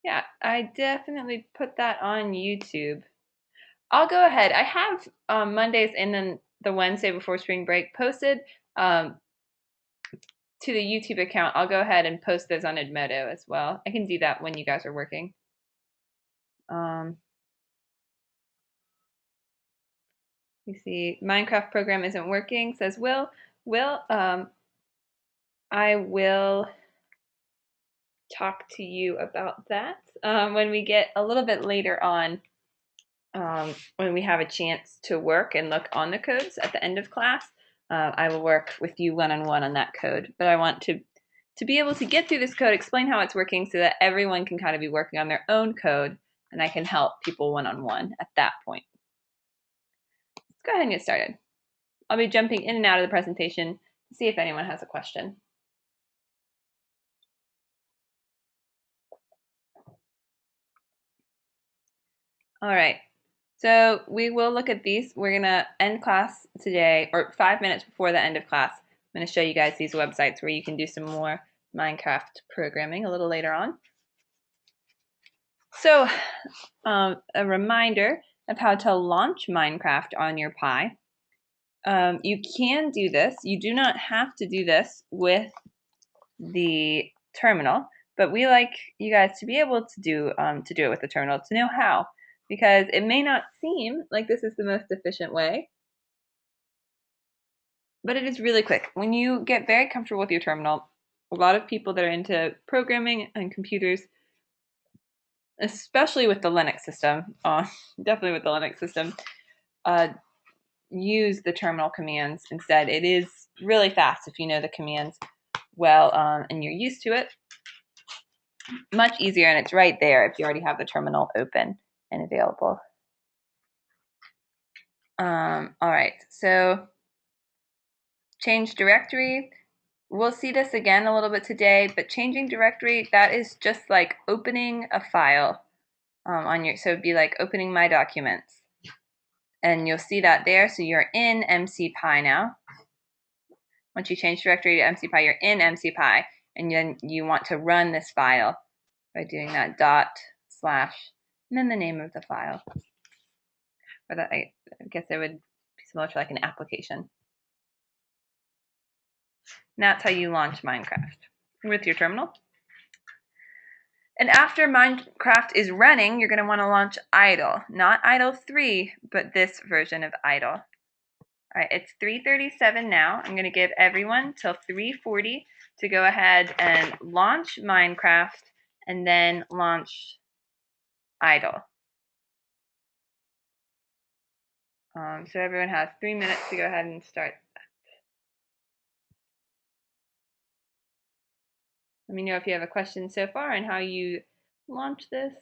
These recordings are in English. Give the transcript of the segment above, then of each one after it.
Yeah, I definitely put that on YouTube. I'll go ahead. I have Mondays and then the Wednesday before spring break posted um, to the YouTube account. I'll go ahead and post those on Edmodo as well. I can do that when you guys are working. You see, Minecraft program isn't working, says Will. Will, I will talk to you about that when we get a little bit later on, when we have a chance to work and look on the codes at the end of class. I will work with you one-on-one on that code, but I want to be able to get through this code, explain how it's working so that everyone can kind of be working on their own code, and I can help people one-on-one at that point. Let's go ahead and get started. I'll be jumping in and out of the presentation to see if anyone has a question. All right, so we will look at these. We're gonna end class today, or 5 minutes before the end of class. I'm gonna show you guys these websites where you can do some more Minecraft programming a little later on. So a reminder of how to launch Minecraft on your Pi. You can do this. You do not have to do this with the terminal, but we like you guys to be able to do it with the terminal, to know how, because it may not seem like this is the most efficient way, but it is really quick. When you get very comfortable with your terminal, a lot of people that are into programming and computers, especially with the Linux system, definitely with the Linux system, use the terminal commands instead. It is really fast if you know the commands well and you're used to it. Much easier, and it's right there if you already have the terminal open and available. All right, so change directory. We'll see this again a little bit today, but changing directory, that is just like opening a file on your, so it'd be like opening my documents. And you'll see that there, so you're in MCPy now. Once you change directory to MCPy, you're in MCPy, and then you want to run this file by doing that / and then the name of the file. Or that, I guess it would be similar to like an application. And that's how you launch Minecraft with your terminal. And after Minecraft is running, you're going to want to launch idle. Not idle 3, but this version of idle. All right, it's 3:37 now. I'm going to give everyone till 3:40 to go ahead and launch Minecraft and then launch idle. So everyone has 3 minutes to go ahead and start. Let me know if you have a question so far on how you launch this.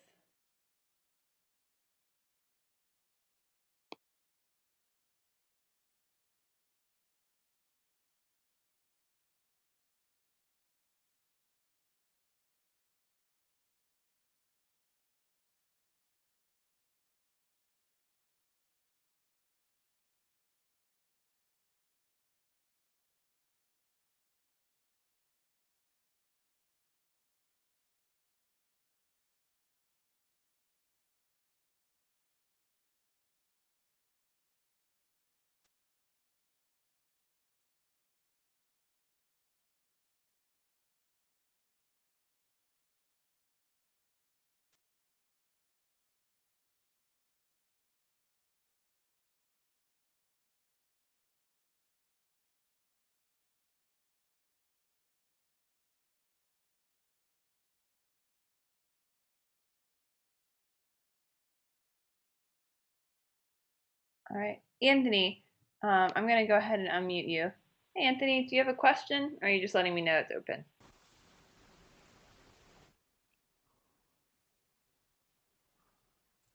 All right, Anthony, I'm going to go ahead and unmute you. Hey, Anthony, do you have a question, or are you just letting me know it's open?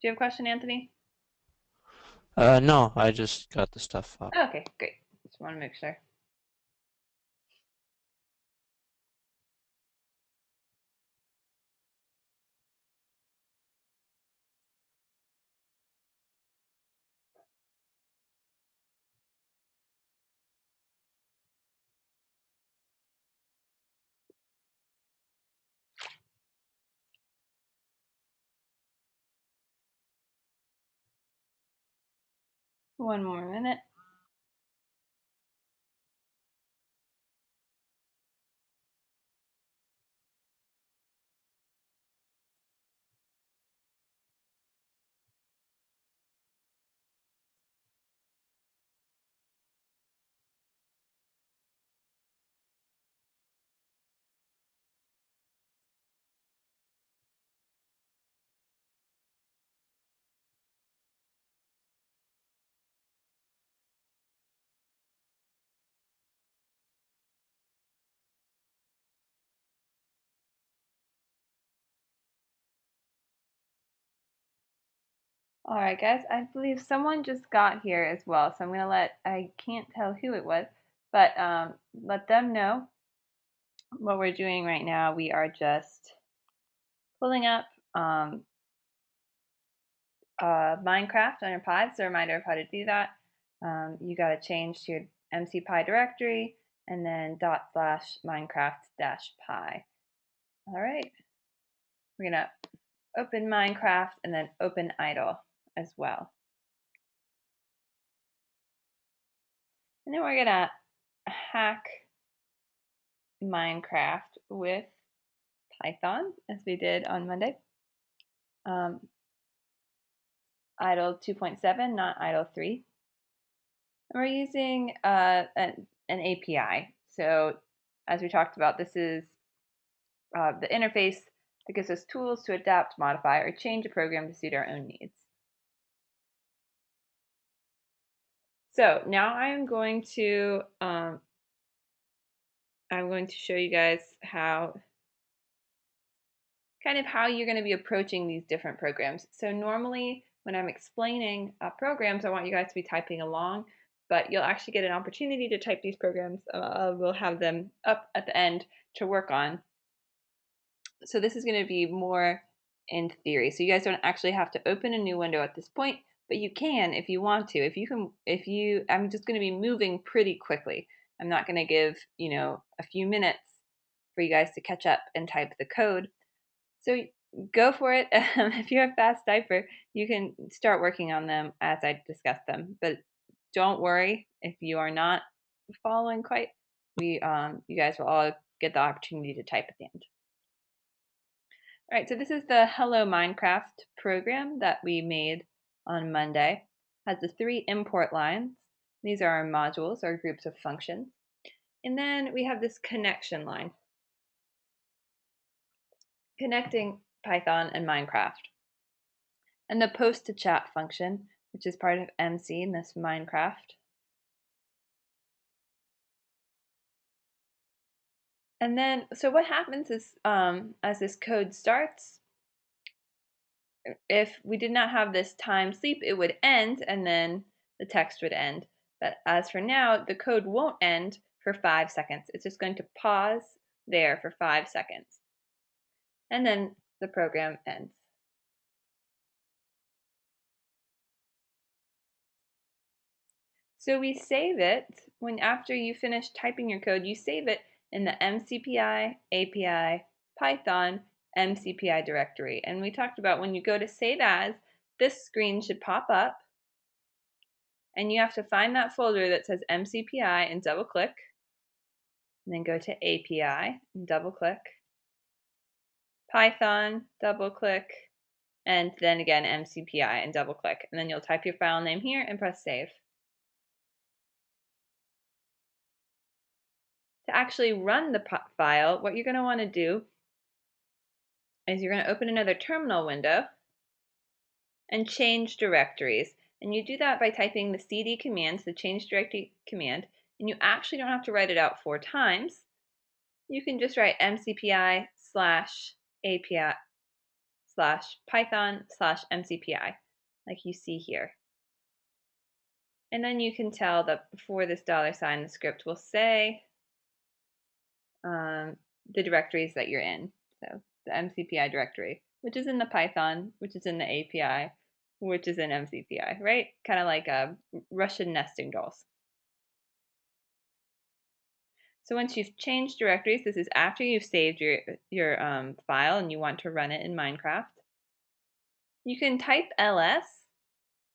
Do you have a question, Anthony? No, I just got the stuff up. Okay, great. Just want to make sure. One more minute. All right, guys, I believe someone just got here as well, so I'm going to I can't tell who it was, but let them know what we're doing right now. We are just pulling up Minecraft on your Pi. It's a reminder of how to do that. You got to change to your MCPi directory and then /Minecraft-Pi. All right, we're going to open Minecraft and then open idle as well. And then we're going to hack Minecraft with Python as we did on Monday. Idle 2.7, not idle 3. And we're using an API. So as we talked about, this is the interface that gives us tools to adapt, modify, or change a program to suit our own needs. So now I'm going to show you guys how you're going to be approaching these different programs. So normally when I'm explaining programs, I want you guys to be typing along, but you'll actually get an opportunity to type these programs. We'll have them up at the end to work on. So this is going to be more in theory. So you guys don't actually have to open a new window at this point, but you can if you want to. I'm just going to be moving pretty quickly. I'm not going to give, a few minutes for you guys to catch up and type the code. So go for it. If you're a fast typer, you can start working on them as I discuss them. But don't worry if you are not following quite. You guys will all get the opportunity to type at the end. All right, so this is the Hello Minecraft program that we made on Monday. It has the 3 import lines. These are our modules, our groups of functions. And then we have this connection line, connecting Python and Minecraft. And the post to chat function, which is part of MC in this Minecraft. And then, so what happens is, as this code starts, if we did not have this time sleep, it would end and then the text would end. But as for now, the code won't end for 5 seconds. It's just going to pause there for 5 seconds. And then the program ends. So we save it after you finish typing your code, you save it in the MCPI, API, Python, MCPI directory. And we talked about when you go to save as, this screen should pop up and you have to find that folder that says MCPI and double click, and then go to API and double click, Python, double click, and then again MCPI and double click. And then you'll type your file name here and press save. To actually run the file, what you're going to want to do is you're going to open another terminal window and change directories. And you do that by typing the cd command, the change directory command, and you actually don't have to write it out 4 times. You can just write mcpi /API /Python /MCPI, like you see here. And then you can tell that before this $, the script will say the directories that you're in. So the MCPI directory, which is in the Python, which is in the API, which is in MCPI, right? Kind of like Russian nesting dolls. So once you've changed directories, this is after you've saved your file and you want to run it in Minecraft. You can type ls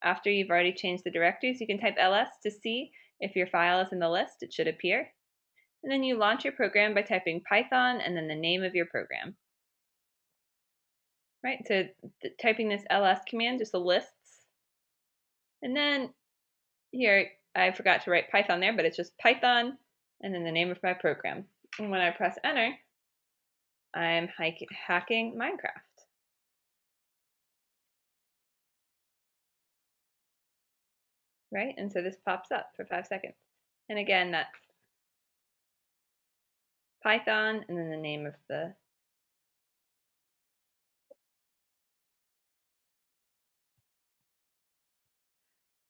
after you've already changed the directories, you can type ls to see if your file is in the list. It should appear. And then you launch your program by typing Python and then the name of your program. Right, so typing this ls command just lists. And then here, I forgot to write Python there, but it's just Python and then the name of my program. And when I press enter, I'm hacking Minecraft. Right, and so this pops up for 5 seconds. And again, that's Python and then the name of the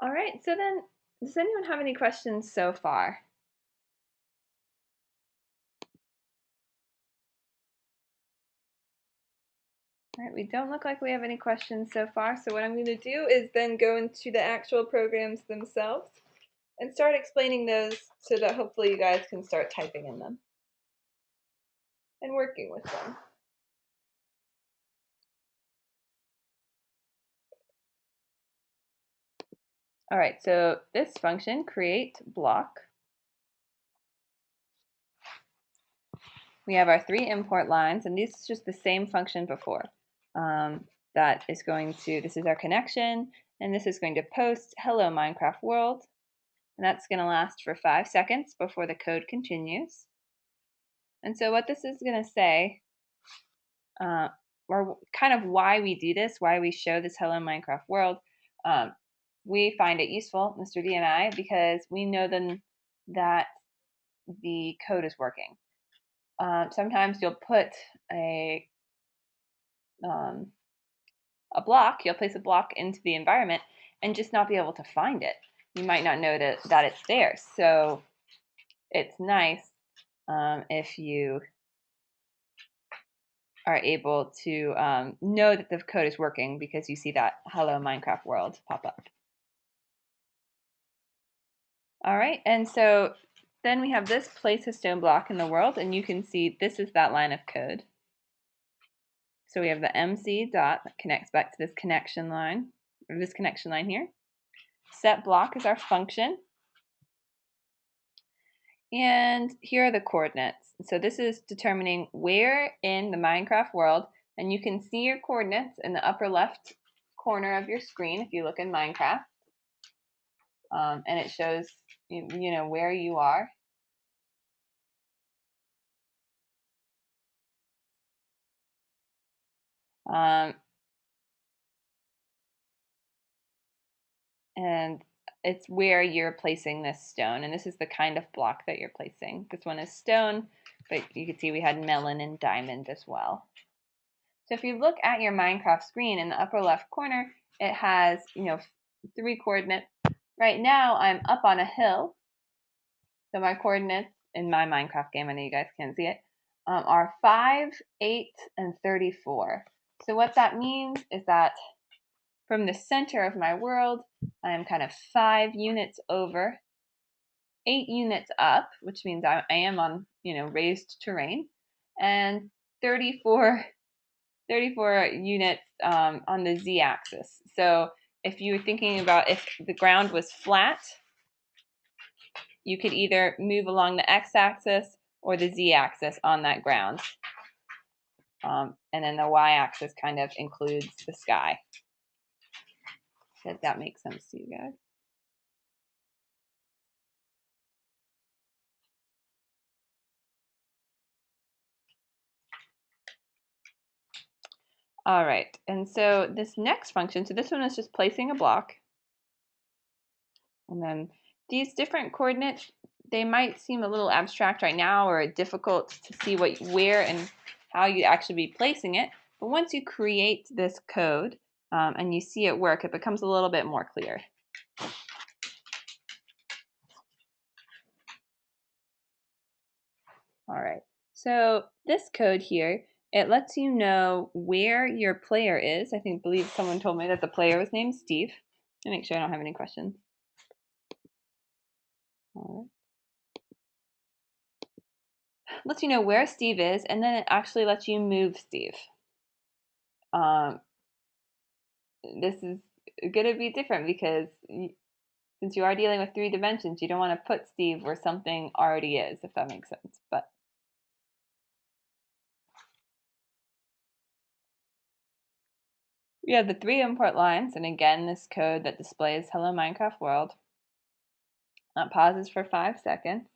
All right, so then, does anyone have any questions so far? All right, we don't look like we have any questions so far, so what I'm going to do is then go into the actual programs themselves and start explaining those so that hopefully you guys can start typing in them and working with them. All right, so this function, create block, we have our 3 import lines, and this is just the same function before. That is going to, this is our connection, and this is going to post hello Minecraft world, and that's going to last for 5 seconds before the code continues. And so what this is going to say, or kind of why we do this, why we show this hello Minecraft world, we find it useful, Mr. D and I, because we know then that the code is working. Sometimes you'll put a block, you'll place a block into the environment and just not be able to find it. You might not know that it's there. So it's nice if you are able to know that the code is working because you see that hello Minecraft world pop up. All right, and so then we have this place a stone block in the world, and you can see this is that line of code. So we have the MC dot that connects back to this connection line, or this connection line here. Set block is our function. And here are the coordinates. So this is determining where in the Minecraft world, and you can see your coordinates in the upper left corner of your screen if you look in Minecraft. And it shows you know where you are. And it's where you're placing this stone, and this is the kind of block that you're placing. This one is stone, but you can see we had melon and diamond as well. So if you look at your Minecraft screen in the upper left corner, it has 3 coordinates. Right now I'm up on a hill, so my coordinates in my Minecraft game, I know you guys can't see it, are 5, 8, and 34. So what that means is that from the center of my world, I'm kind of 5 units over, 8 units up, which means I am on raised terrain, and 34 units on the z-axis. So if you were thinking about if the ground was flat, you could either move along the x-axis or the z-axis on that ground. And then the y-axis kind of includes the sky. Does that make sense to you guys? All right, and so this next function, so this one is just placing a block. And then these different coordinates, they might seem a little abstract right now or difficult to see where and how you actually be placing it. But once you create this code and you see it work, it becomes a little bit more clear. All right, so this code here, it lets you know where your player is. I believe someone told me that the player was named Steve. Let me make sure I don't have any questions. All right. Lets you know where Steve is, and then it actually lets you move Steve. This is going to be different because since you are dealing with 3 dimensions, you don't want to put Steve where something already is, if that makes sense. But we have the 3 import lines, and again, this code that displays Hello Minecraft World. That pauses for 5 seconds.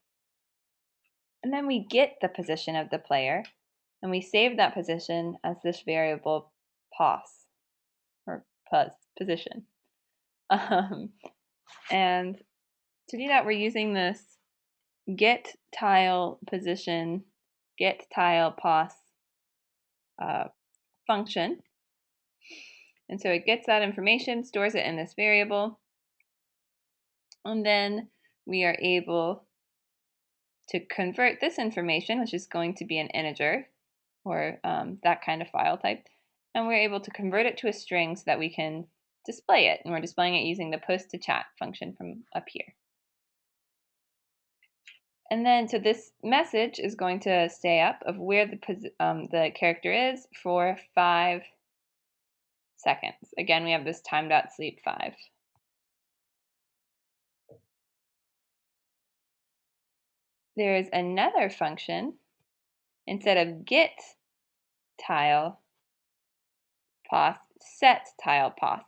And then we get the position of the player, and we save that position as this variable pos, or pos, position. And to do that, we're using this get tile position, get tile pos function. And so it gets that information, stores it in this variable, and then we are able to convert this information, which is going to be an integer, or that kind of file type, and we're able to convert it to a string so that we can display it, and we're displaying it using the post to chat function from up here. And then so this message is going to stay up of where the character is for 5 seconds. Again, we have this time.sleep 5. There's another function. Instead of get tile pos, set tile pos.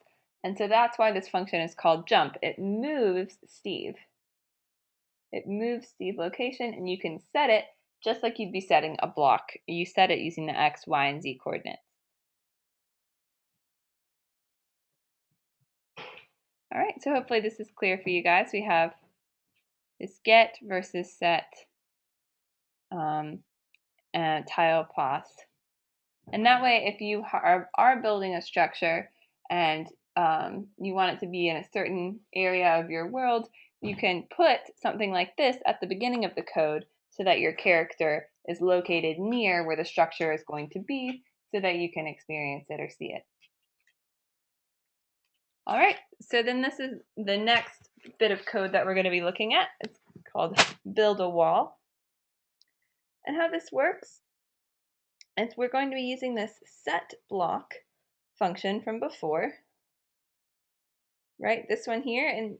And so that's why this function is called jump. It moves Steve. It moves Steve location, and you can set it just like you'd be setting a block. You set it using the X, Y, and Z coordinates. All right, so hopefully this is clear for you guys. We have this get versus set and tile pos. And that way, if you are building a structure and you want it to be in a certain area of your world, you can put something like this at the beginning of the code so that your character is located near where the structure is going to be so that you can experience it or see it. All right, so then this is the next bit of code that we're going to be looking at. It's called build a wall. And how this works is we're going to be using this set block function from before, right? This one here, and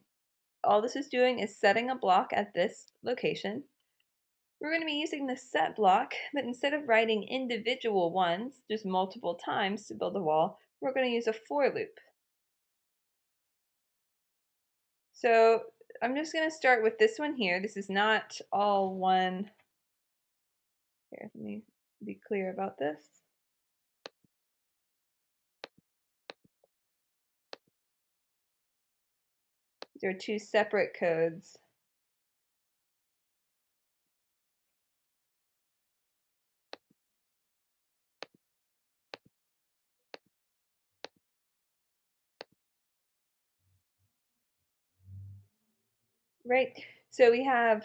all this is doing is setting a block at this location. We're going to be using the set block, but instead of writing individual ones, just multiple times to build a wall, we're going to use a for loop. So I'm just going to start with this one here. This is not all one. Here, let me be clear about this. These are 2 separate codes. Right, so we have,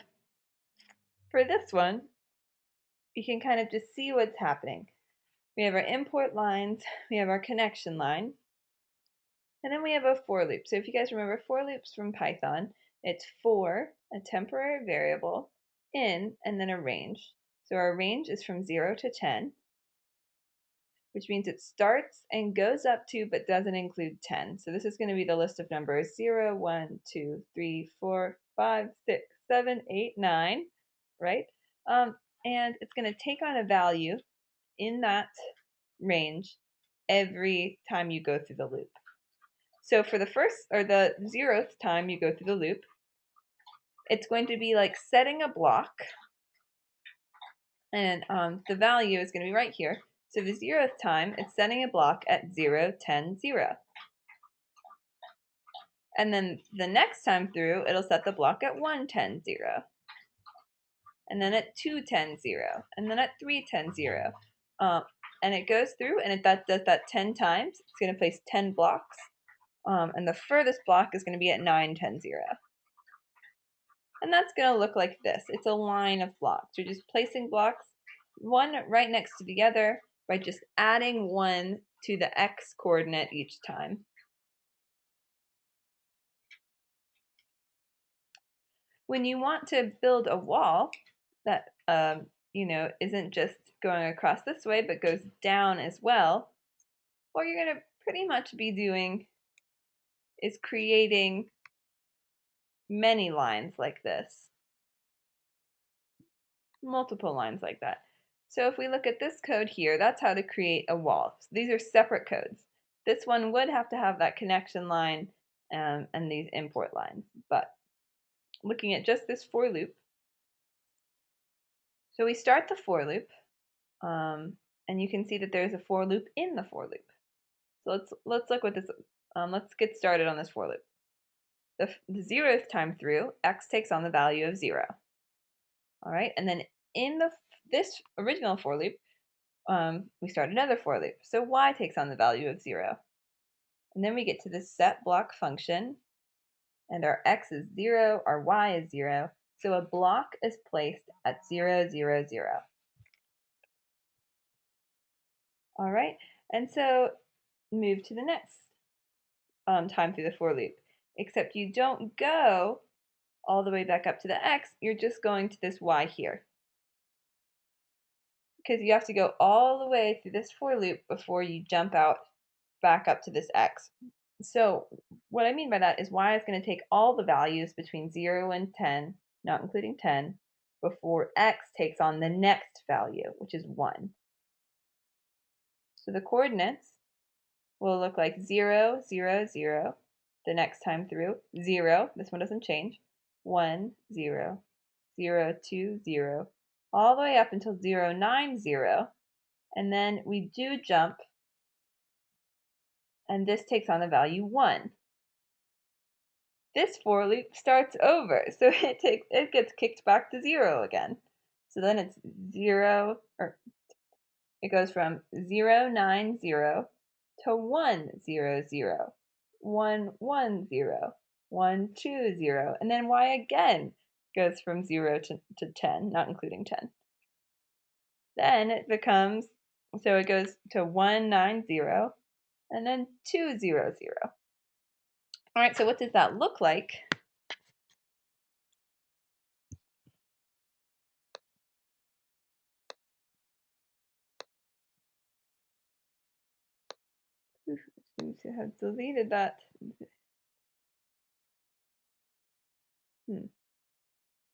for this one, you can kind of just see what's happening. We have our import lines, we have our connection line, and then we have a for loop. So if you guys remember for loops from Python, it's for a temporary variable in and then a range. So our range is from 0 to 10, which means it starts and goes up to but doesn't include 10. So this is going to be the list of numbers 0, 1, 2, 3, 4, 5, 6, 7, 8, 9, right? And it's going to take on a value in that range every time you go through the loop. So for the first or the 0th time you go through the loop, it's going to be like setting a block, and the value is going to be right here. So the 0th time, it's setting a block at 0, 10, 0. And then the next time through, it'll set the block at 1, 10, 0. And then at 2, 10, 0. And then at 3, 10, 0. And it goes through, and it does that 10 times. It's going to place 10 blocks. And the furthest block is going to be at 9, 10, 0. And that's going to look like this. It's a line of blocks. You're just placing blocks one right next to the other by just adding 1 to the x coordinate each time. When you want to build a wall that isn't just going across this way but goes down as well, what you're going to pretty much be doing is creating many lines like this, multiple lines like that. So if we look at this code here, that's how to create a wall. So these are separate codes. This one would have to have that connection line and these import lines, but looking at just this for loop, so we start the for loop, and you can see that there's a for loop in the for loop. So let's look what this. Let's get started on this for loop. The 0th time through, x takes on the value of 0. All right, and then in this original for loop, we start another for loop. So y takes on the value of 0. And then we get to this set block function, and our x is 0, our y is 0. So a block is placed at 0, 0, 0. All right, and so move to the next time through the for loop, except you don't go all the way back up to the x, you're just going to this y here. Because you have to go all the way through this for loop before you jump out back up to this x. So what I mean by that is y is going to take all the values between 0 and 10, not including 10, before x takes on the next value, which is 1. So the coordinates will look like 0, 0, 0, the next time through, 0, this one doesn't change, 1, 0, 0, 2, 0, all the way up until 0, 9, 0, and then we do jump, and this takes on the value 1. This for loop starts over, so it gets kicked back to 0 again. So then it's 0, or it goes from 0, 9, 0 to 1, 0, 0, 1, 1, 0, 1, 2, 0, and then y again goes from 0 to 10, not including 10. Then it becomes, so it goes to 1, 9, 0, and then 2, 0, 0. All right, so what does that look like? Oof, it seems to have deleted that.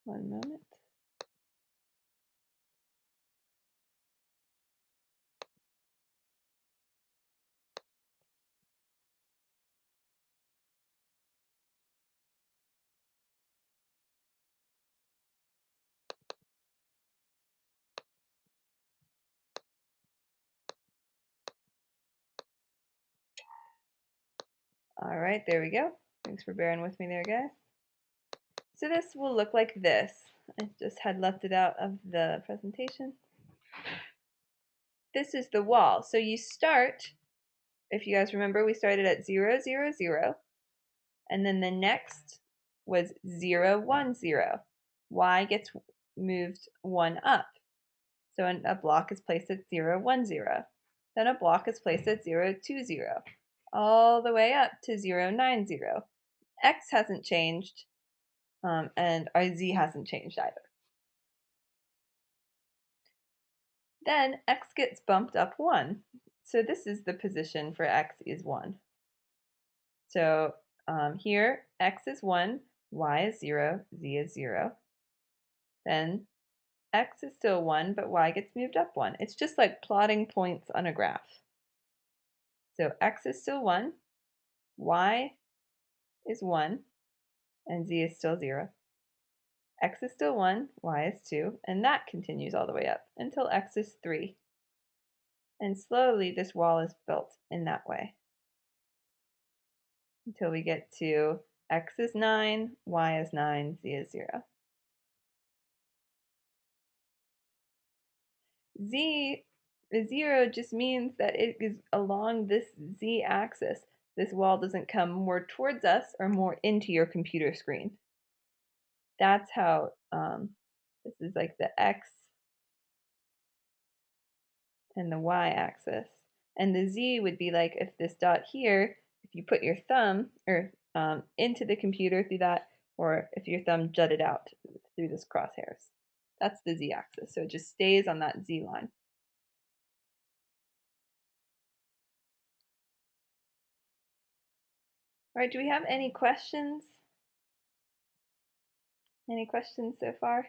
One moment. All right, there we go. Thanks for bearing with me there, guys. So this will look like this. I just had left it out of the presentation. This is the wall. So you start, if you guys remember, we started at 0, 0, 0, and then the next was 0, 1, 0. Y gets moved 1 up. So a block is placed at 0, 1, 0. Then a block is placed at 0, 2, 0, all the way up to 0, 9, 0. X hasn't changed, and our Z hasn't changed either. Then X gets bumped up 1. So this is the position for X is 1. So here, X is 1, Y is 0, Z is 0. Then X is still 1, but Y gets moved up 1. It's just like plotting points on a graph. So X is still 1, Y is 1, and Z is still 0. X is still 1, Y is 2, and that continues all the way up until X is 3. And slowly this wall is built in that way until we get to X is 9, Y is 9, Z is 0. Z, 0 just means that it is along this Z axis. This wall doesn't come more towards us or more into your computer screen. That's how, this is like the X and the Y axis. And the Z would be like if this dot here, if you put your thumb or into the computer through that, or if your thumb jutted out through this crosshairs. That's the Z axis. So it just stays on that Z line. All right, do we have any questions? Any questions so far?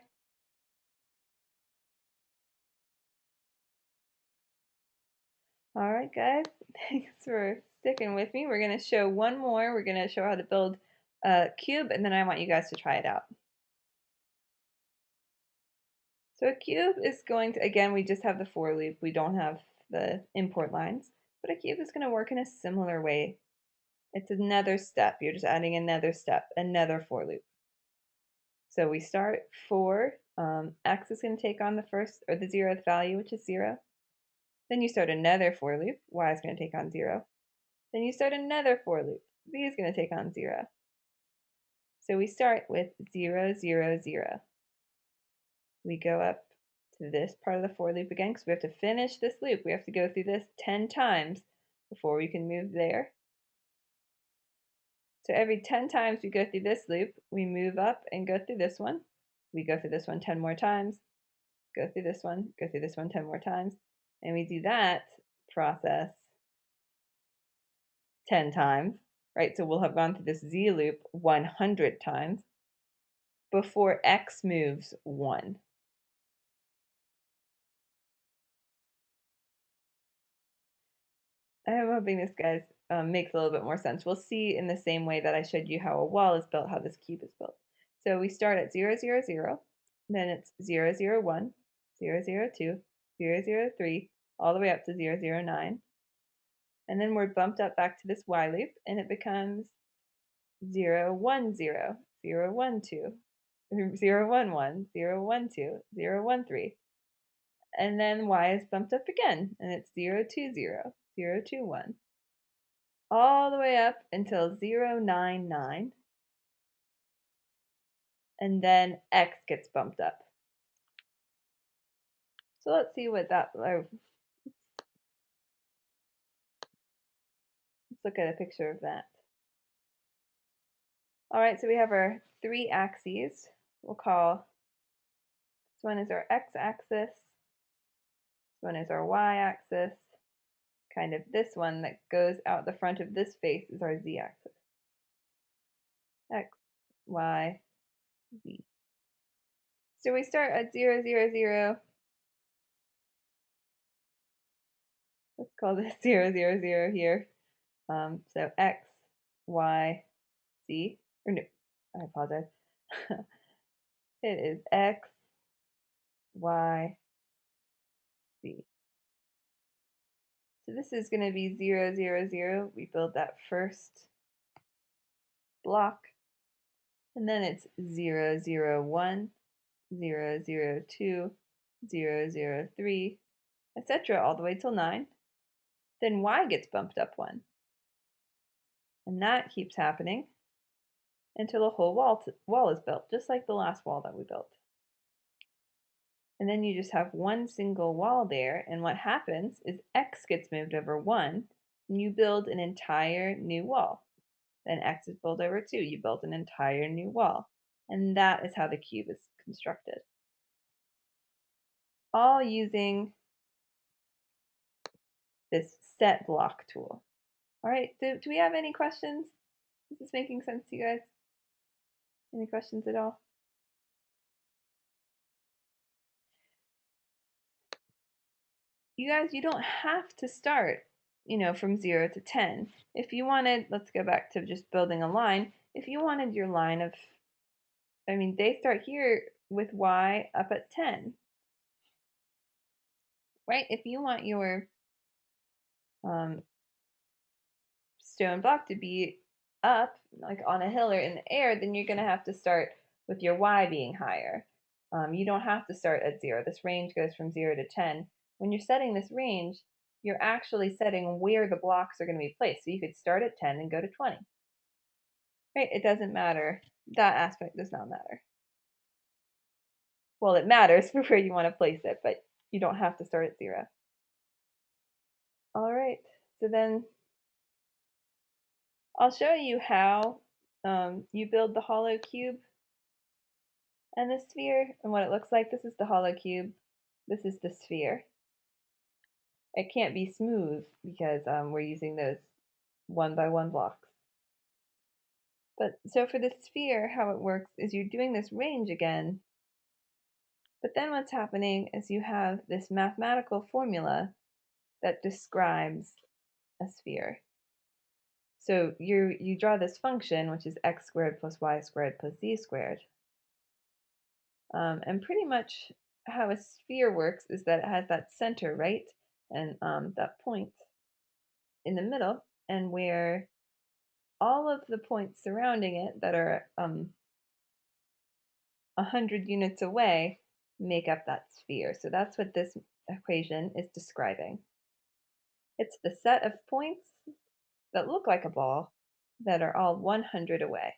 All right, guys, thanks for sticking with me. We're going to show one more. We're going to show how to build a cube, and then I want you guys to try it out. So a cube is going to, again, we just have the for loop. We don't have the import lines, but a cube is going to work in a similar way. It's another step. You're just adding another step, another for loop. So we start for x is going to take on the first or the 0th value, which is 0. Then you start another for loop. Y is going to take on 0. Then you start another for loop. Z is going to take on 0. So we start with 0, 0, 0. We go up to this part of the for loop again because we have to finish this loop. We have to go through this 10 times before we can move there. So every 10 times we go through this loop, we move up and go through this one. We go through this one 10 more times, go through this one, go through this one 10 more times, and we do that process 10 times, right? So we'll have gone through this Z loop 100 times before X moves 1. I'm hoping this, guys, makes a little bit more sense. We'll see in the same way that I showed you how a wall is built, how this cube is built. So we start at 0, 0, 0, then it's 0, 0, 1, 0, 0, 2, 0, 0, 3, all the way up to 0, 0, 9. And then we're bumped up back to this Y loop, and it becomes 0, 1, 0, 0, 1, 2, 0, 1, 1, 0, 1, 2, 0, 1, 3. And then Y is bumped up again, and it's 0, 2, 0, 0, 2, 1. All the way up until 0, 9, 9. And then X gets bumped up. So let's see what that, let's look at a picture of that. All right, so we have our 3 axes. We'll call, this one is our x-axis, this one is our y-axis, kind of this one that goes out the front of this face is our z-axis. X, y, z. So we start at 0, 0, 0. Let's call this 0, 0, 0 here. So x, y, z, or no, I apologize. It is x, y, z. So this is going to be 0, 0, 0. We build that first block. And then it's 0, 0, 1, 0, 0, 2, 0, 0, 3, etc. all the way till 9. Then y gets bumped up 1. And that keeps happening until a whole wall is built, just like the last wall that we built. And then you just have one single wall there, and what happens is x gets moved over 1, and you build an entire new wall. Then x is built over 2, you build an entire new wall. And that is how the cube is constructed. All using this set block tool. All right, do we have any questions? Is this making sense to you guys? Any questions at all? You guys, you don't have to start, from 0 to 10. If you wanted, let's go back to just building a line. If you wanted your line of, they start here with y up at 10, right? If you want your stone block to be up, like on a hill or in the air, then you're going to have to start with your y being higher. You don't have to start at 0. This range goes from 0 to 10. When you're setting this range, you're actually setting where the blocks are going to be placed. So you could start at 10 and go to 20. Right? It doesn't matter. That aspect does not matter. Well, it matters for where you want to place it, but you don't have to start at 0. All right. So then I'll show you how you build the hollow cube and the sphere and what it looks like. This is the hollow cube. This is the sphere. It can't be smooth because we're using those 1 by 1 blocks. But so for the sphere, how it works is you're doing this range again, but then what's happening is you have this mathematical formula that describes a sphere. So you draw this function, which is x squared plus y squared plus z squared. And pretty much how a sphere works is that it has that center, right? And that point in the middle, and where all of the points surrounding it that are 100 units away make up that sphere. So that's what this equation is describing. It's the set of points that look like a ball that are all 100 away,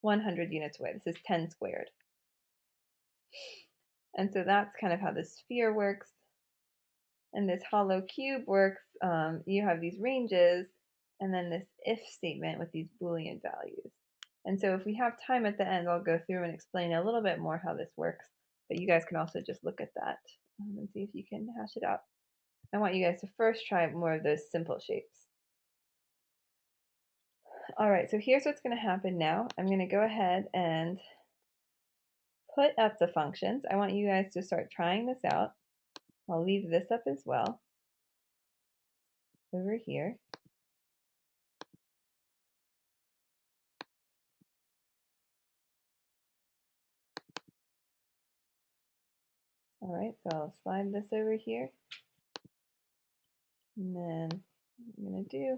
100 units away. This is 10 squared. And so that's kind of how the sphere works. And this hollow cube works. You have these ranges and then this if statement with these Boolean values. And so if we have time at the end, I'll go through and explain a little bit more how this works. But you guys can also just look at that and see if you can hash it out. I want you guys to first try more of those simple shapes. All right, so here's what's going to happen now. I'm going to go ahead and put up the functions. I want you guys to start trying this out. I'll leave this up as well over here. All right, so I'll slide this over here. And then I'm going to do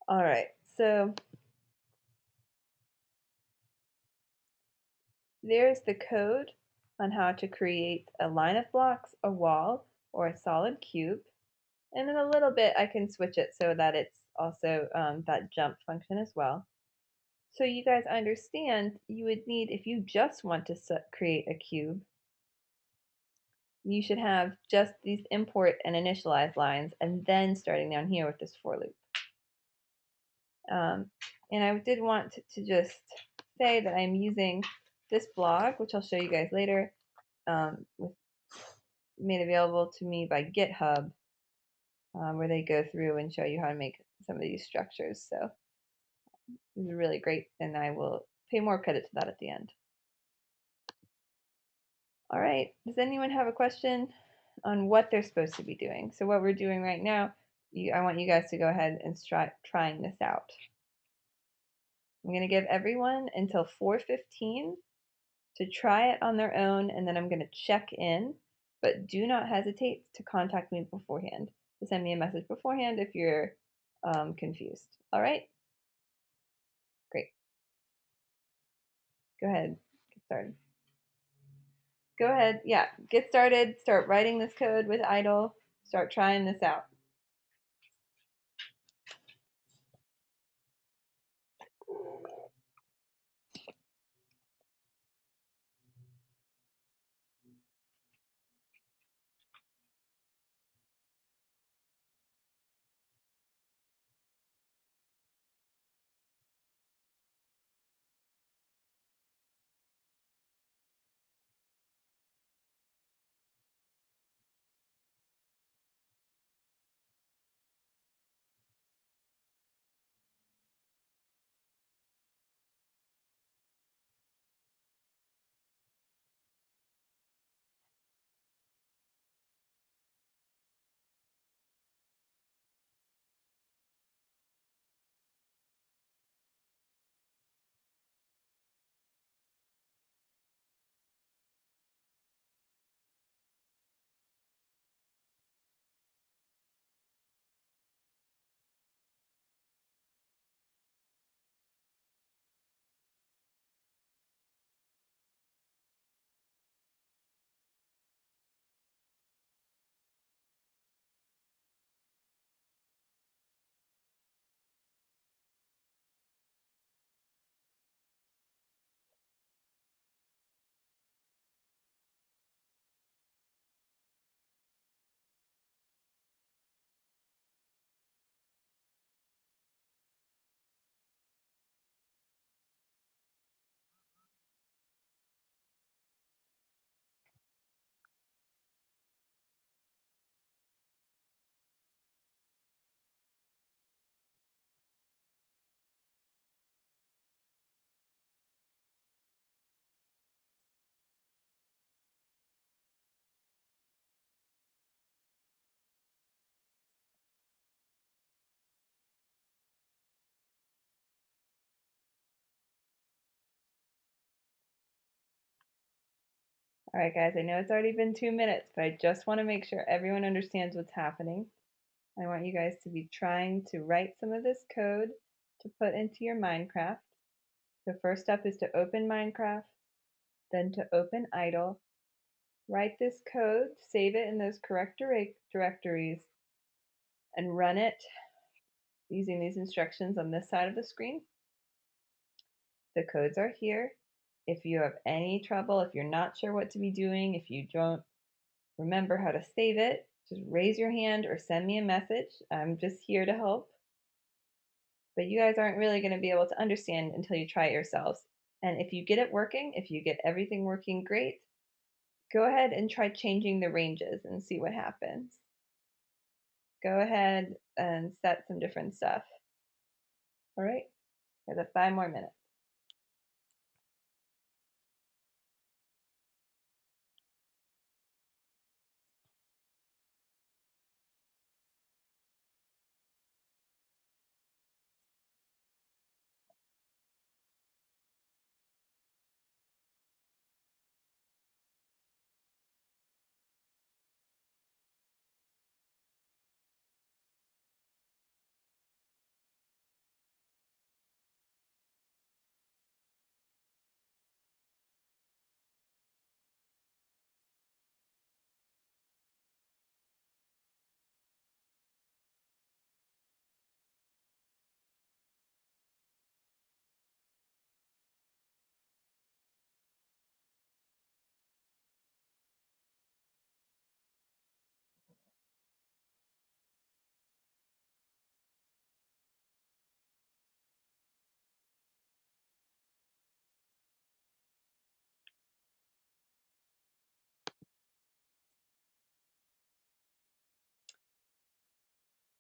all right, so there's the code on how to create a line of blocks, a wall, or a solid cube. And in a little bit, I can switch it so that it's also that jump function as well. So you guys understand you would need, if you just want to create a cube, you should have just these import and initialize lines and then starting down here with this for loop. And I did want to just say that I'm using this blog, which I'll show you guys later, made available to me by GitHub, where they go through and show you how to make some of these structures. So it's really great, and I will pay more credit to that at the end. All right, does anyone have a question on what they're supposed to be doing? So what we're doing right now, I want you guys to go ahead and start trying this out. I'm going to give everyone until 4:15 to try it on their own, and then I'm going to check in, but do not hesitate to contact me beforehand, to send me a message beforehand if you're confused. All right? Great. Go ahead. Get started. Go ahead. Yeah, get started. Start writing this code with idle. Start trying this out. All right, guys, I know it's already been 2 minutes, but I just want to make sure everyone understands what's happening. I want you guys to be trying to write some of this code to put into your Minecraft. The first step is to open Minecraft, then to open idle. Write this code, save it in those correct directories, and run it using these instructions on this side of the screen. The codes are here. If you have any trouble, if you're not sure what to be doing, if you don't remember how to save it, just raise your hand or send me a message. I'm just here to help. But you guys aren't really going to be able to understand until you try it yourselves. And if you get it working, if you get everything working great, go ahead and try changing the ranges and see what happens. Go ahead and set some different stuff. All right, we have 5 more minutes.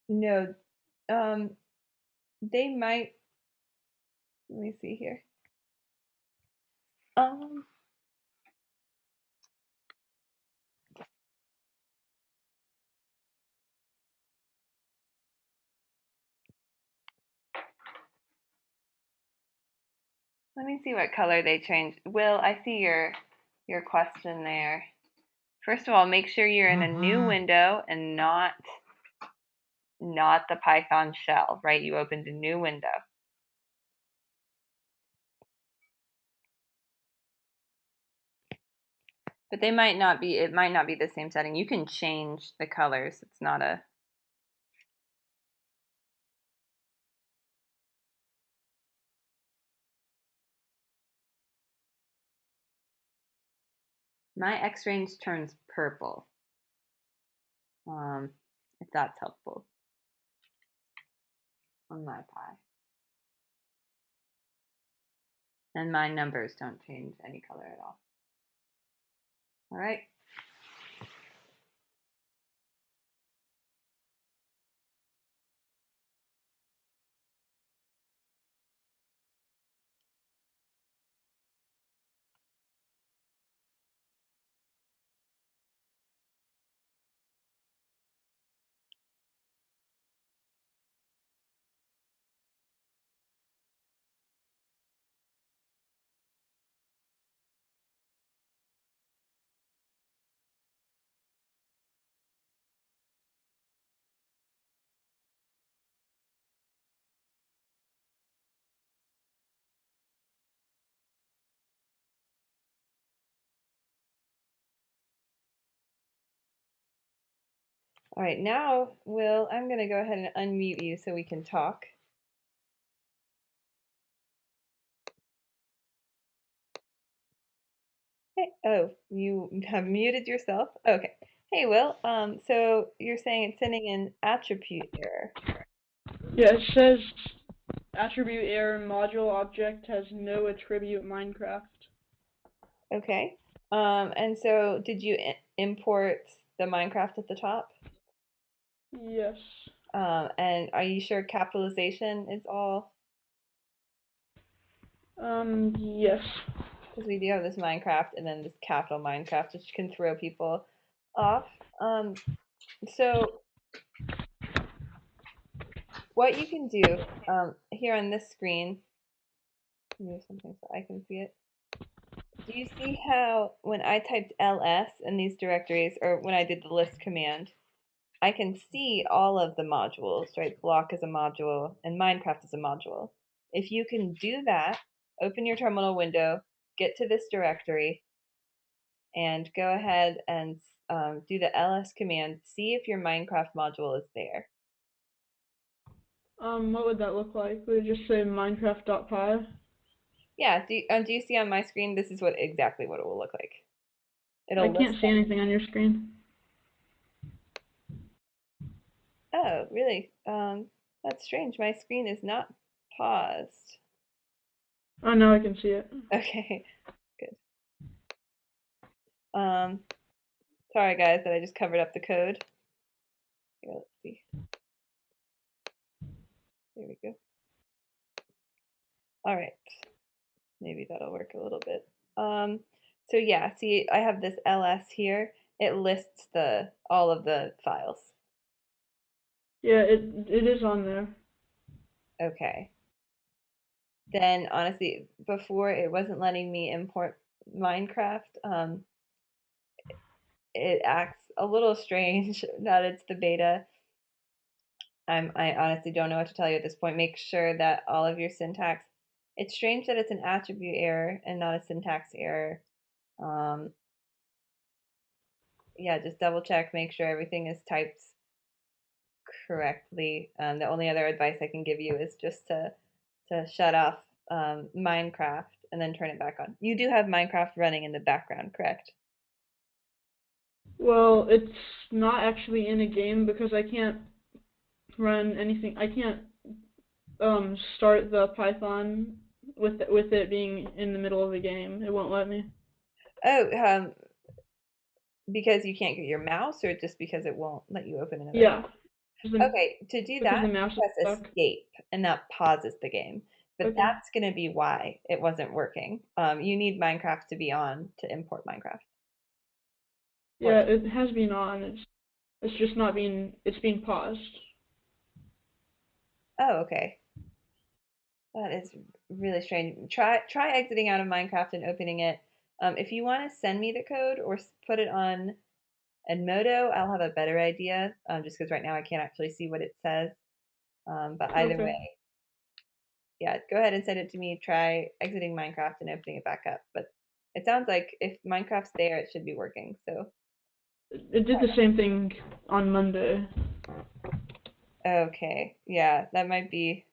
No, they might, let me see here. Um, Let me see what color they changed. Will, I see your question there. First of all, make sure you're in a new window and not the Python shell, right? You opened a new window. But they might not be, it might not be the same setting. You can change the colors. It's not a my X range turns purple. If that's helpful on my Pi. And my numbers don't change any color at all. All right. All right, now, Will, I'm going to go ahead and unmute you so we can talk. Hey, oh, you have muted yourself? Okay. Hey, Will, so you're saying it's sending an attribute error. Yeah, it says attribute error module object has no attribute Minecraft. Okay. And so did you import the Minecraft at the top? Yes. And are you sure capitalization is all? Yes. Because we do have this Minecraft and then this capital Minecraft, which can throw people off. So what you can do here on this screen, move something so I can see it. do you see how when I typed ls in these directories, or when I did the list command, I can see all of the modules, right? Block is a module and Minecraft is a module. If you can do that, open your terminal window, get to this directory, and go ahead and do the ls command, see if your Minecraft module is there. What would that look like? Would it just say Minecraft.py? Yeah, do you see on my screen? This is exactly what it will look like. I It'll can't list. see anything on your screen. Oh, really? That's strange. My screen is not paused. Oh, now I can see it. Okay, good. Sorry guys that I just covered up the code. Here, let's see. There we go. All right, maybe that'll work a little bit. So yeah, see, I have this ls here. It lists all of the files. Yeah, it is on there. Okay. Then honestly, before it wasn't letting me import Minecraft. It acts a little strange that it's the beta. I honestly don't know what to tell you at this point. Make sure that all of your syntax. It's strange that it's an attribute error and not a syntax error. Um, yeah, just double check, make sure everything is typed correctly. The only other advice I can give you is just to shut off Minecraft and then turn it back on. You do have Minecraft running in the background, correct? Well, it's not actually in a game because I can't run anything. I can't start the Python with it being in the middle of the game. It won't let me. Oh, because you can't get your mouse, or just because it won't let you open another? Yeah. Okay, to do Because that, the mouse is press stuck. escape, and that pauses the game. But Okay. that's going to be why it wasn't working. You need Minecraft to be on to import Minecraft. Yeah, it has been on. It's just not being. It's being paused. Oh, okay. That is really strange. Try exiting out of Minecraft and opening it. If you want to send me the code or put it on Edmodo, I'll have a better idea. Just because right now I can't actually see what it says. But either Okay. way, yeah, go ahead and send it to me. Try exiting Minecraft and opening it back up. But it sounds like if Minecraft's there, it should be working. So It did the same thing on Monday. okay, yeah, that might be.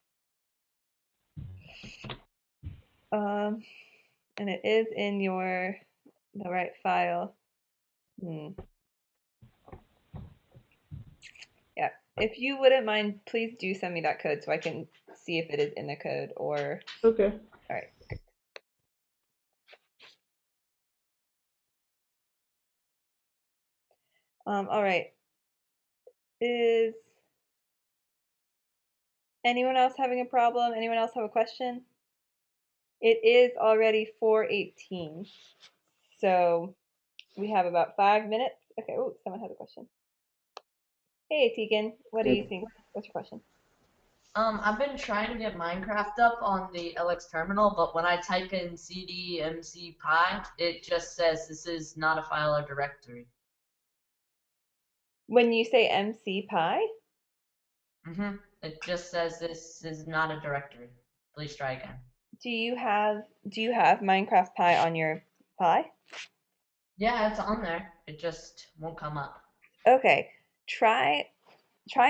And it is in the right file. Yeah, if you wouldn't mind, please do send me that code so I can see if it is in the code or. Okay. All right. All right. Is anyone else having a problem? Anyone else have a question? It is already 4:18, so we have about 5 minutes. Okay. Oh, someone has a question. Hey, Tegan, what do you think? What's your question? I've been trying to get Minecraft up on the LX terminal, but when I type in cd mcpy, it just says this is not a file or directory. When you say MCPy? It just says this is not a directory. Please try again. Do you have Minecraft Pi on your Pi? Yeah, it's on there. It just won't come up. Okay. Try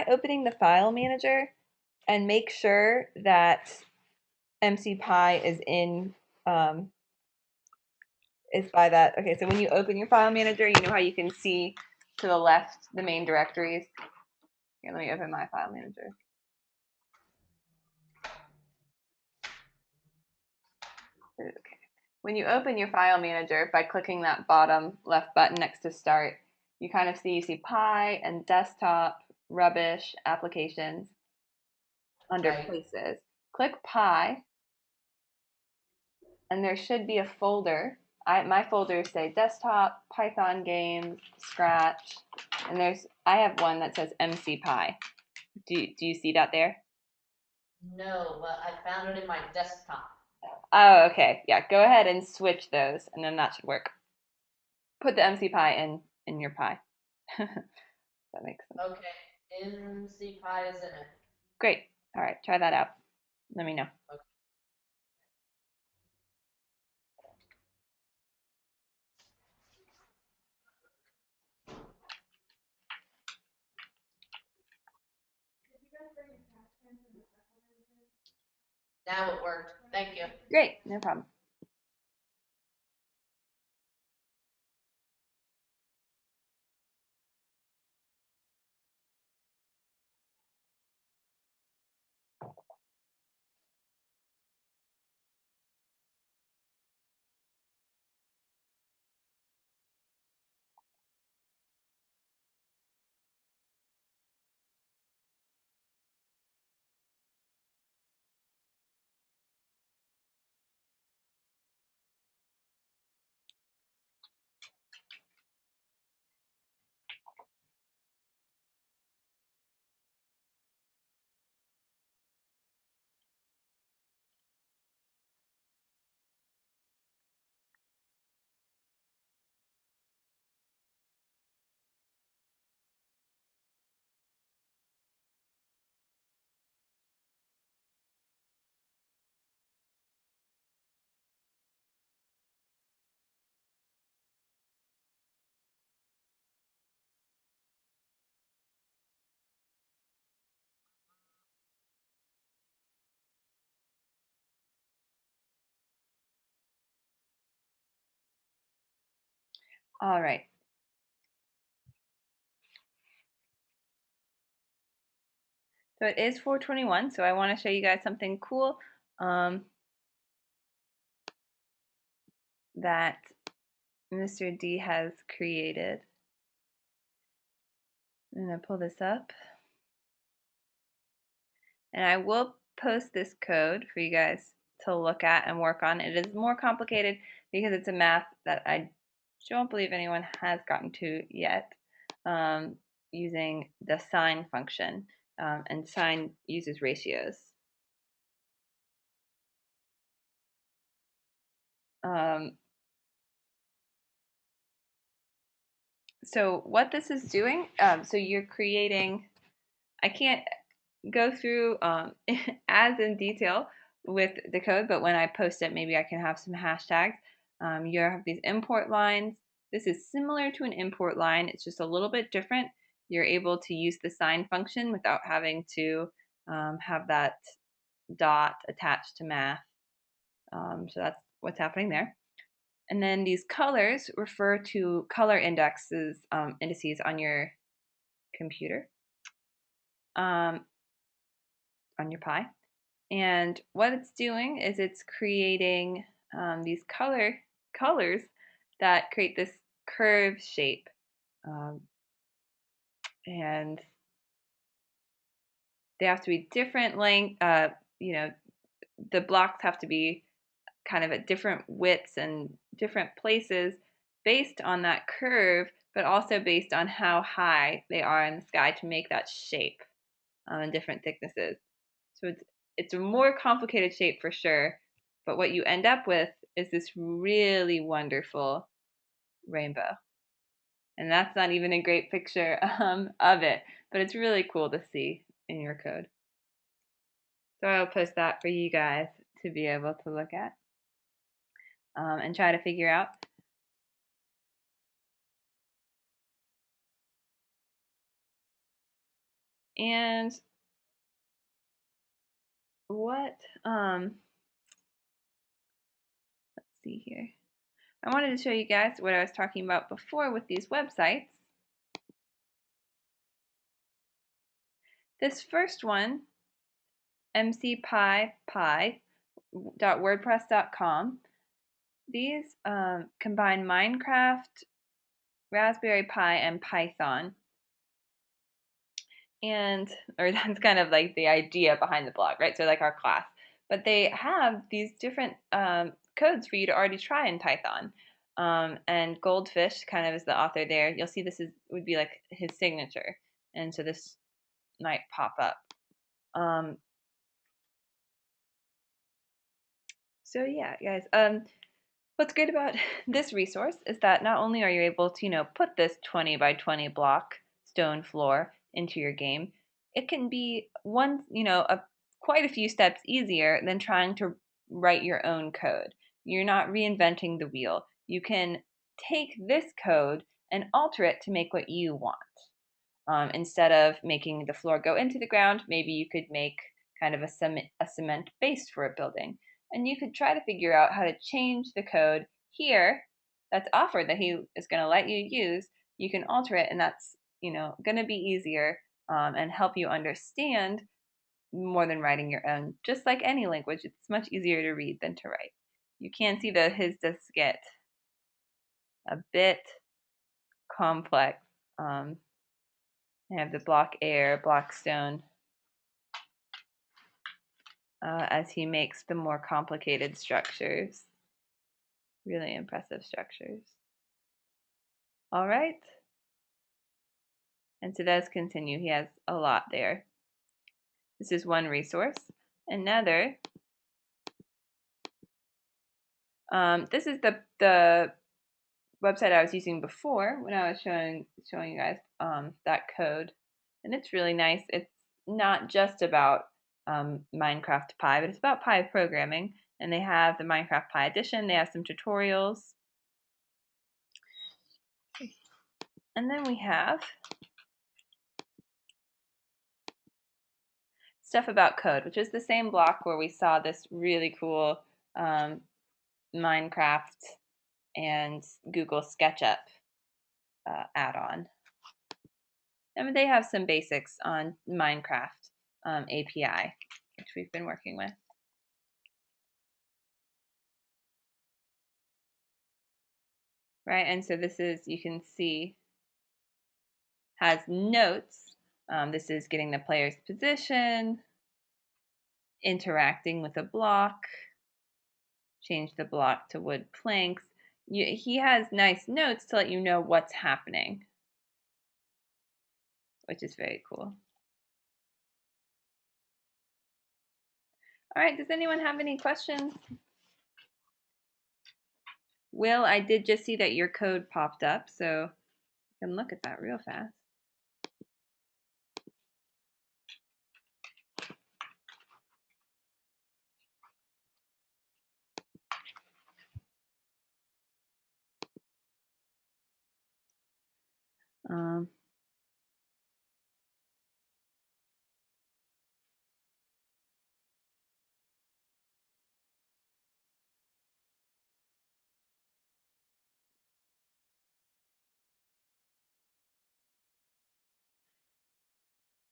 opening the file manager and make sure that MCPy is by that. Okay, so when you open your file manager, you know how you can see to the left the main directories. Here, let me open my file manager. Okay. When you open your file manager by clicking that bottom left button next to start, you kind of see Pi and desktop, rubbish, applications under Right. places. Click Pi, and there should be a folder. My folders say desktop, Python games, Scratch, and I have one that says MCPy. Do you see that there? No, but I found it in my desktop. Oh, okay. Yeah, go ahead and switch those, and then that should work. Put the MCPy in your pie. That makes sense. Okay, MC-Pi is in it. Great. All right, try that out. Let me know. Okay. Now it worked. Thank you. Great, no problem. All right. So it is 4:21, so I want to show you guys something cool that Mr. D has created. I'm going to pull this up. And I will post this code for you guys to look at and work on. It is more complicated because it's a math that I don't believe anyone has gotten to yet, using the sine function. And sine uses ratios. So what this is doing, so you're creating, I can't go through as in detail with the code, but when I post it, maybe I can have some hashtags. You have these import lines. This is similar to an import line. It's just a little bit different. You're able to use the sine function without having to have that dot attached to math. So that's what's happening there. And then these colors refer to color indices on your computer, on your Pi. And what it's doing is it's creating these colors that create this curved shape. And they have to be different length, the blocks have to be kind of at different widths and different places based on that curve, but also based on how high they are in the sky to make that shape in different thicknesses. So it's a more complicated shape for sure, but what you end up with is this really wonderful rainbow. And that's not even a great picture of it, but it's really cool to see in your code. So I'll post that for you guys to be able to look at and try to figure out. And what, let's see here. I wanted to show you guys what I was talking about before with these websites. This first one, mcpi.wordpress.com, these combine Minecraft, Raspberry Pi, and Python. Or that's kind of like the idea behind the blog, right? So like our class. But they have these different codes for you to already try in Python. And Goldfish kind of is the author there. You'll see this would be like his signature. And so this might pop up. So yeah, guys, what's great about this resource is that not only are you able to, put this 20 by 20 block stone floor into your game, it can be quite a few steps easier than trying to write your own code. You're not reinventing the wheel. You can take this code and alter it to make what you want. Instead of making the floor go into the ground, maybe you could make kind of a cement base for a building. And you could try to figure out how to change the code here that's offered that he is going to let you use. You can alter it, and that's going to be easier and help you understand more than writing your own. Just like any language, it's much easier to read than to write. You can see that his does get a bit complex. I have the block air, block stone, as he makes the more complicated structures. Really impressive structures. All right. And so does continue. He has a lot there. This is one resource. Another, this is the website I was using before when I was showing you guys that code. And it's really nice. It's not just about Minecraft Pi, but it's about Pi programming. And they have the Minecraft Pi edition. They have some tutorials. And then we have stuff about code, which is the same block where we saw this really cool Minecraft and Google SketchUp add-on. And they have some basics on Minecraft API, which we've been working with. Right, and so this is, you can see, has notes. This is getting the player's position, interacting with a block, change the block to wood planks. He has nice notes to let you know what's happening, which is very cool. All right, does anyone have any questions? Will, I did just see that your code popped up, so I can look at that real fast.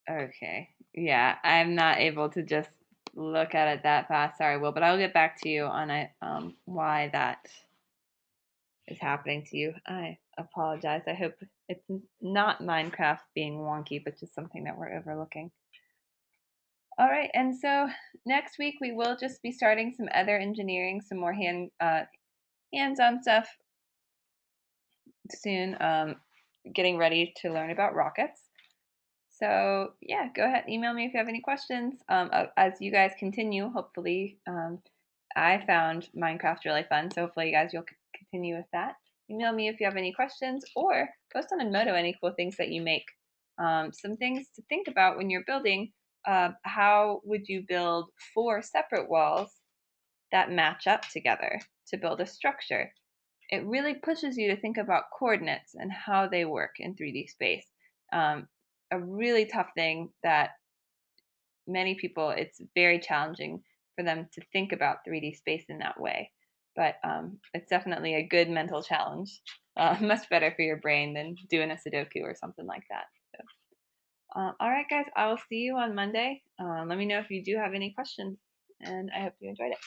Okay, yeah, I'm not able to just look at it that fast. Sorry, Will, but I'll get back to you on it, why that is happening to you. I apologize. I hope it's not Minecraft being wonky, but just something that we're overlooking. All right, and so next week we will just be starting some other engineering, some more hands-on stuff soon, getting ready to learn about rockets. So yeah, go ahead, email me if you have any questions. As you guys continue, hopefully, I found Minecraft really fun, so hopefully you guys will continue with that. Email me if you have any questions, or post on Edmodo any cool things that you make. Some things to think about when you're building. How would you build 4 separate walls that match up together to build a structure? It really pushes you to think about coordinates and how they work in 3D space. A really tough thing that many people, it's very challenging for them to think about 3D space in that way. But it's definitely a good mental challenge. Much better for your brain than doing a Sudoku or something like that. So, all right, guys, I will see you on Monday. Let me know if you do have any questions, and I hope you enjoyed it.